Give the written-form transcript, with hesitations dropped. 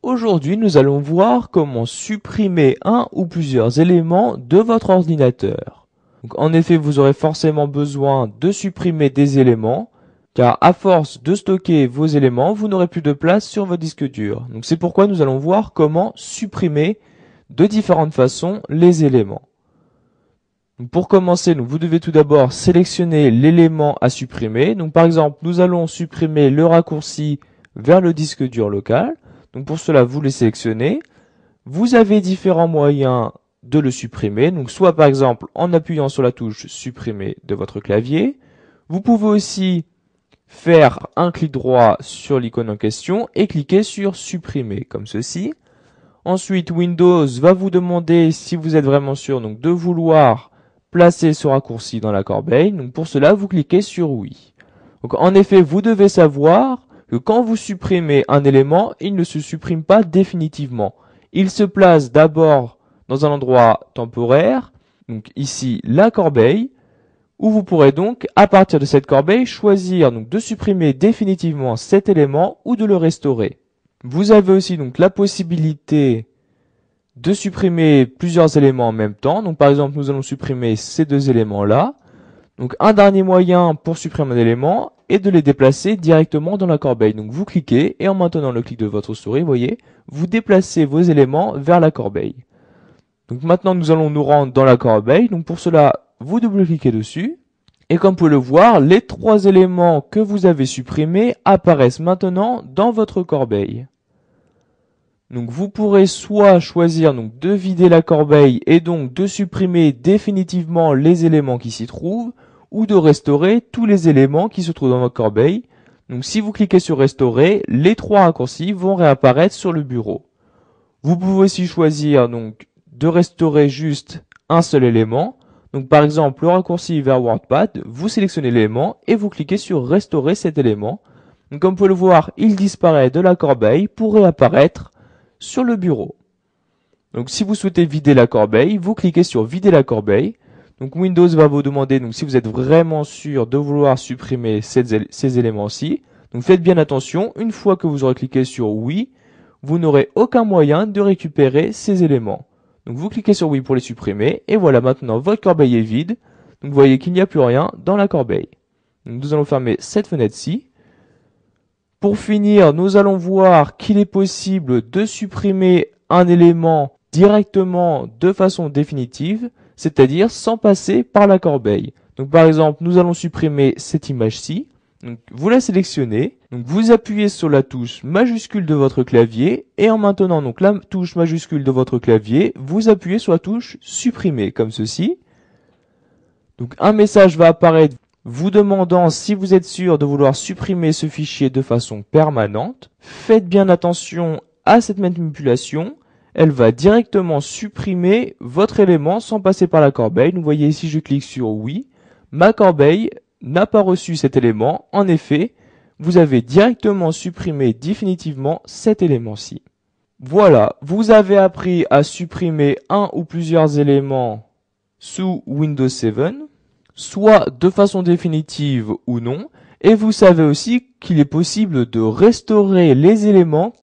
Aujourd'hui, nous allons voir comment supprimer un ou plusieurs éléments de votre ordinateur. Donc, en effet, vous aurez forcément besoin de supprimer des éléments, car à force de stocker vos éléments, vous n'aurez plus de place sur votre disque dur. Donc, c'est pourquoi nous allons voir comment supprimer de différentes façons les éléments. Donc, pour commencer, vous devez tout d'abord sélectionner l'élément à supprimer. Donc, par exemple, nous allons supprimer le raccourci vers le disque dur local. Donc pour cela, vous les sélectionnez. Vous avez différents moyens de le supprimer. Donc soit par exemple en appuyant sur la touche supprimer de votre clavier. Vous pouvez aussi faire un clic droit sur l'icône en question et cliquer sur supprimer comme ceci. Ensuite, Windows va vous demander, si vous êtes vraiment sûr, donc de vouloir placer ce raccourci dans la corbeille. Donc pour cela, vous cliquez sur oui. Donc en effet, vous devez savoir que quand vous supprimez un élément, il ne se supprime pas définitivement. Il se place d'abord dans un endroit temporaire, donc ici la corbeille, où vous pourrez donc, à partir de cette corbeille, choisir donc de supprimer définitivement cet élément ou de le restaurer. Vous avez aussi donc la possibilité de supprimer plusieurs éléments en même temps. Donc par exemple, nous allons supprimer ces deux éléments-là. Donc un dernier moyen pour supprimer un élément est de les déplacer directement dans la corbeille. Donc vous cliquez et en maintenant le clic de votre souris, vous voyez, vous déplacez vos éléments vers la corbeille. Donc maintenant nous allons nous rendre dans la corbeille. Donc pour cela, vous double-cliquez dessus. Et comme vous pouvez le voir, les trois éléments que vous avez supprimés apparaissent maintenant dans votre corbeille. Donc vous pourrez soit choisir donc de vider la corbeille et donc de supprimer définitivement les éléments qui s'y trouvent, ou de restaurer tous les éléments qui se trouvent dans votre corbeille. Donc si vous cliquez sur restaurer, les trois raccourcis vont réapparaître sur le bureau. Vous pouvez aussi choisir donc de restaurer juste un seul élément. Donc par exemple le raccourci vers WordPad, vous sélectionnez l'élément et vous cliquez sur restaurer cet élément. Donc comme vous pouvez le voir, il disparaît de la corbeille pour réapparaître sur le bureau. Donc si vous souhaitez vider la corbeille, vous cliquez sur vider la corbeille. Donc Windows va vous demander donc si vous êtes vraiment sûr de vouloir supprimer ces éléments-ci. Donc faites bien attention, une fois que vous aurez cliqué sur oui, vous n'aurez aucun moyen de récupérer ces éléments. Donc vous cliquez sur oui pour les supprimer et voilà, maintenant votre corbeille est vide. Donc vous voyez qu'il n'y a plus rien dans la corbeille. Donc nous allons fermer cette fenêtre-ci. Pour finir, nous allons voir qu'il est possible de supprimer un élément directement de façon définitive, c'est-à-dire sans passer par la corbeille. Donc par exemple, nous allons supprimer cette image-ci. Donc vous la sélectionnez, donc vous appuyez sur la touche majuscule de votre clavier et en maintenant donc la touche majuscule de votre clavier, vous appuyez sur la touche supprimer comme ceci. Donc un message va apparaître vous demandant si vous êtes sûr de vouloir supprimer ce fichier de façon permanente. Faites bien attention à cette manipulation. Elle va directement supprimer votre élément sans passer par la corbeille. Vous voyez ici, je clique sur oui. Ma corbeille n'a pas reçu cet élément. En effet, vous avez directement supprimé définitivement cet élément-ci. Voilà, vous avez appris à supprimer un ou plusieurs éléments sous Windows 7. Soit de façon définitive ou non, et vous savez aussi qu'il est possible de restaurer les éléments